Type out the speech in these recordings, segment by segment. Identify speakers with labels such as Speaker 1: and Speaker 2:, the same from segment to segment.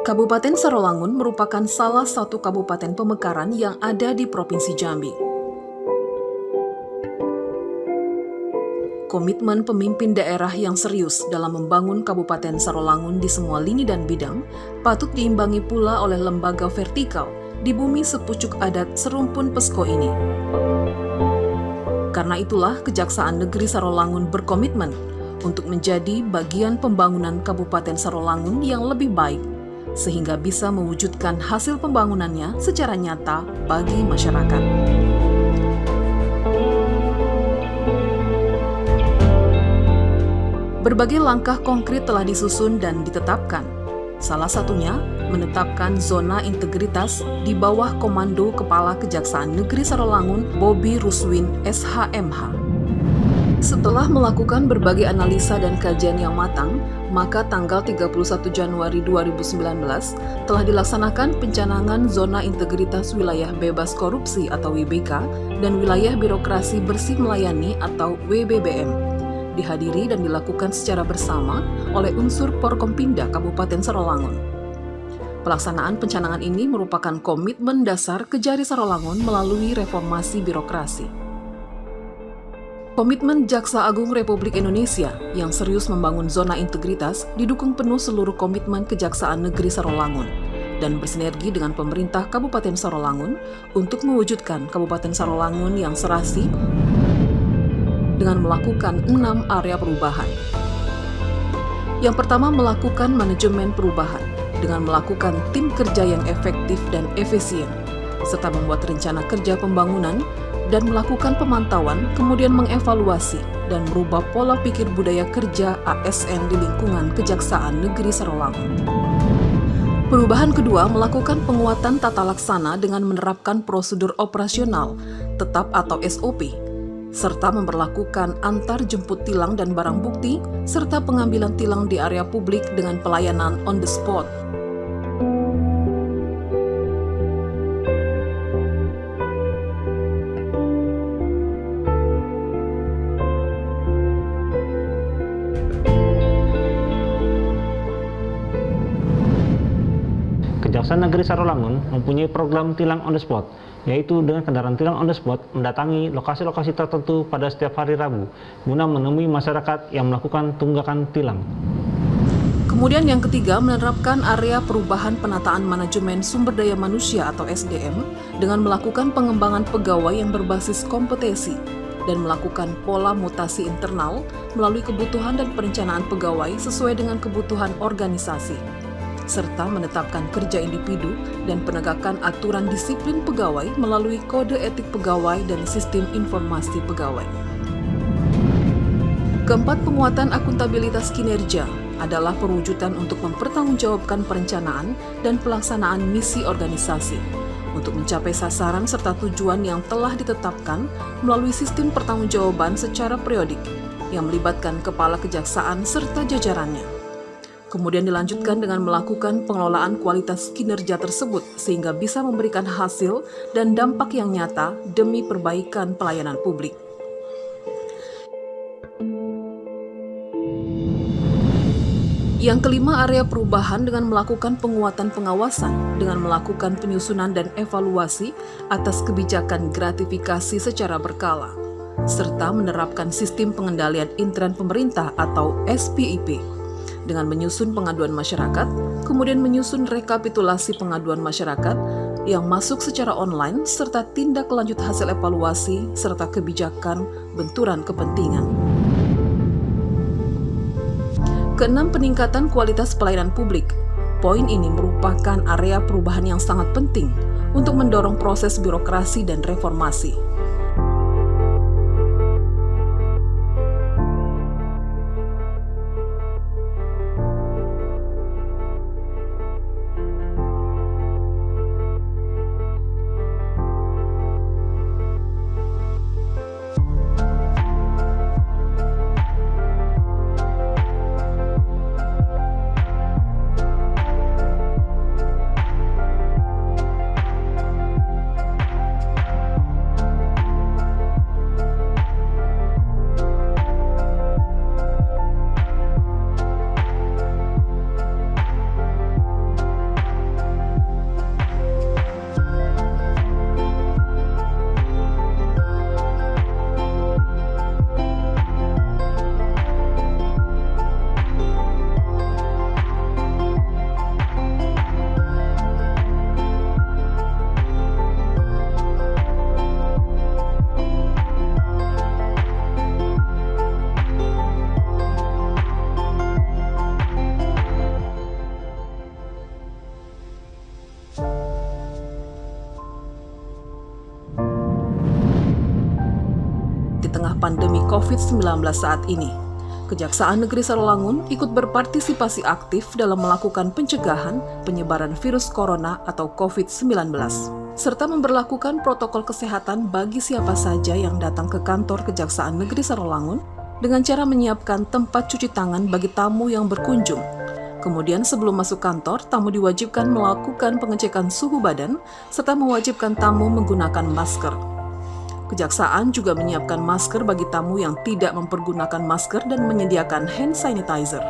Speaker 1: Kabupaten Sarolangun merupakan salah satu kabupaten pemekaran yang ada di Provinsi Jambi. Komitmen pemimpin daerah yang serius dalam membangun Kabupaten Sarolangun di semua lini dan bidang patut diimbangi pula oleh lembaga vertikal di bumi sepucuk adat serumpun Pesko ini. Karena itulah Kejaksaan Negeri Sarolangun berkomitmen untuk menjadi bagian pembangunan Kabupaten Sarolangun yang lebih baik, sehingga bisa mewujudkan hasil pembangunannya secara nyata bagi masyarakat. Berbagai langkah konkret telah disusun dan ditetapkan. Salah satunya, menetapkan zona integritas di bawah komando Kepala Kejaksaan Negeri Sarolangun, Bobi Ruswin, SHMH. Setelah melakukan berbagai analisa dan kajian yang matang, maka tanggal 31 Januari 2019 telah dilaksanakan pencanangan Zona Integritas Wilayah Bebas Korupsi atau WBK dan Wilayah Birokrasi Bersih Melayani atau WBBM. Dihadiri dan dilakukan secara bersama oleh unsur Porkompinda Kabupaten Sarolangun. Pelaksanaan pencanangan ini merupakan komitmen dasar Kejari Sarolangun melalui reformasi birokrasi. Komitmen Jaksa Agung Republik Indonesia yang serius membangun zona integritas didukung penuh seluruh komitmen Kejaksaan Negeri Sarolangun dan bersinergi dengan pemerintah Kabupaten Sarolangun untuk mewujudkan Kabupaten Sarolangun yang serasi dengan melakukan 6 area perubahan. Yang pertama, melakukan manajemen perubahan dengan melakukan tim kerja yang efektif dan efisien, serta membuat rencana kerja pembangunan dan melakukan pemantauan, kemudian mengevaluasi dan merubah pola pikir budaya kerja ASN di lingkungan Kejaksaan Negeri Sarolangun. Perubahan kedua, melakukan penguatan tata laksana dengan menerapkan prosedur operasional tetap atau SOP, serta memperlakukan antar jemput tilang dan barang bukti, serta pengambilan tilang di area publik dengan pelayanan on the spot.
Speaker 2: Kejaksaan Negeri Sarolangun mempunyai program tilang on the spot, yaitu dengan kendaraan tilang on the spot mendatangi lokasi-lokasi tertentu pada setiap hari Rabu guna menemui masyarakat yang melakukan tunggakan tilang.
Speaker 1: Kemudian yang ketiga, menerapkan area perubahan penataan manajemen sumber daya manusia atau SDM dengan melakukan pengembangan pegawai yang berbasis kompetensi dan melakukan pola mutasi internal melalui kebutuhan dan perencanaan pegawai sesuai dengan kebutuhan organisasi, serta menetapkan kerja individu dan penegakan aturan disiplin pegawai melalui kode etik pegawai dan sistem informasi pegawai. Keempat, penguatan akuntabilitas kinerja adalah perwujudan untuk mempertanggungjawabkan perencanaan dan pelaksanaan misi organisasi untuk mencapai sasaran serta tujuan yang telah ditetapkan melalui sistem pertanggungjawaban secara periodik yang melibatkan Kepala Kejaksaan serta jajarannya. Kemudian dilanjutkan dengan melakukan pengelolaan kualitas kinerja tersebut sehingga bisa memberikan hasil dan dampak yang nyata demi perbaikan pelayanan publik. Yang kelima, area perubahan dengan melakukan penguatan pengawasan dengan melakukan penyusunan dan evaluasi atas kebijakan gratifikasi secara berkala, serta menerapkan sistem pengendalian intern pemerintah atau SPIP dengan menyusun pengaduan masyarakat, kemudian menyusun rekapitulasi pengaduan masyarakat yang masuk secara online, serta tindak lanjut hasil evaluasi, serta kebijakan benturan kepentingan. Keenam, peningkatan kualitas pelayanan publik. Poin ini merupakan area perubahan yang sangat penting untuk mendorong proses birokrasi dan reformasi. pandemi COVID-19 saat ini. Kejaksaan Negeri Sarolangun ikut berpartisipasi aktif dalam melakukan pencegahan penyebaran virus corona atau COVID-19, serta memberlakukan protokol kesehatan bagi siapa saja yang datang ke kantor Kejaksaan Negeri Sarolangun dengan cara menyiapkan tempat cuci tangan bagi tamu yang berkunjung. Kemudian sebelum masuk kantor, tamu diwajibkan melakukan pengecekan suhu badan serta mewajibkan tamu menggunakan masker. Kejaksaan juga menyiapkan masker bagi tamu yang tidak mempergunakan masker dan menyediakan hand sanitizer.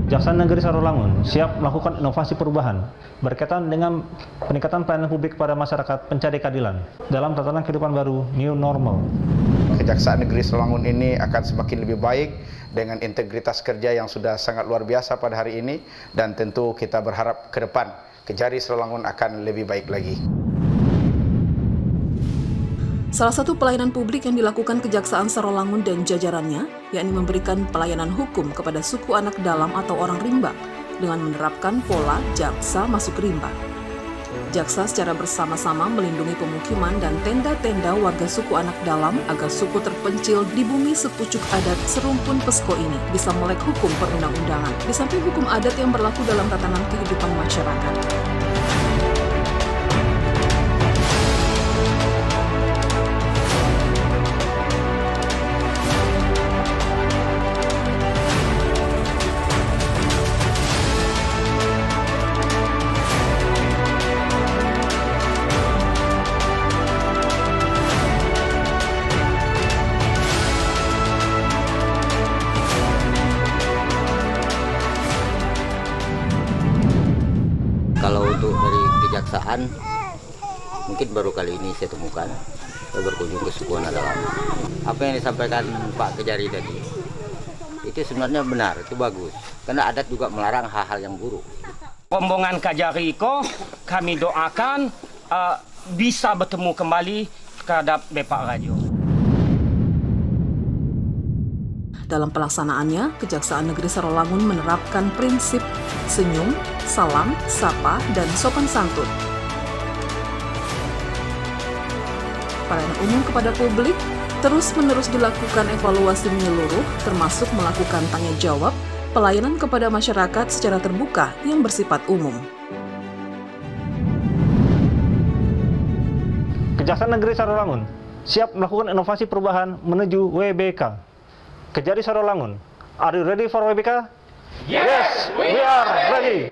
Speaker 2: Kejaksaan Negeri Sarolangun siap melakukan inovasi perubahan berkaitan dengan peningkatan pelayanan publik kepada masyarakat pencari keadilan dalam tatanan kehidupan baru New Normal.
Speaker 3: Kejaksaan Negeri Sarolangun ini akan semakin lebih baik dengan integritas kerja yang sudah sangat luar biasa pada hari ini, dan tentu kita berharap ke depan Kejari Sarolangun akan lebih baik lagi.
Speaker 1: Salah satu pelayanan publik yang dilakukan Kejaksaan Sarolangun dan jajarannya, yakni memberikan pelayanan hukum kepada suku anak dalam atau orang rimba dengan menerapkan pola jaksa masuk rimba. Jaksa secara bersama-sama melindungi pemukiman dan tenda-tenda warga suku anak dalam agar suku terpencil di bumi sepucuk adat serumpun Pesko ini bisa melek hukum perundang-undangan, di samping hukum adat yang berlaku dalam tatanan kehidupan masyarakat.
Speaker 4: Kalau untuk dari kejaksaan, mungkin baru kali ini saya temukan, saya berkunjung ke suku anak dalam. Apa yang disampaikan Pak Kejari tadi, itu sebenarnya benar, itu bagus. Karena adat juga melarang hal-hal yang buruk.
Speaker 5: Rombongan Kajari Iko, kami doakan bisa bertemu kembali terhadap Bapak Radio.
Speaker 1: Dalam pelaksanaannya, Kejaksaan Negeri Sarolangun menerapkan prinsip senyum, salam, sapa, dan sopan santun. Pelayanan umum kepada publik terus-menerus dilakukan evaluasi menyeluruh, termasuk melakukan tanya jawab, pelayanan kepada masyarakat secara terbuka yang bersifat umum.
Speaker 2: Kejaksaan Negeri Sarolangun siap melakukan inovasi perubahan menuju WBK. Kejari Sarolangun, are you ready for WBK?
Speaker 6: Yes, we are ready.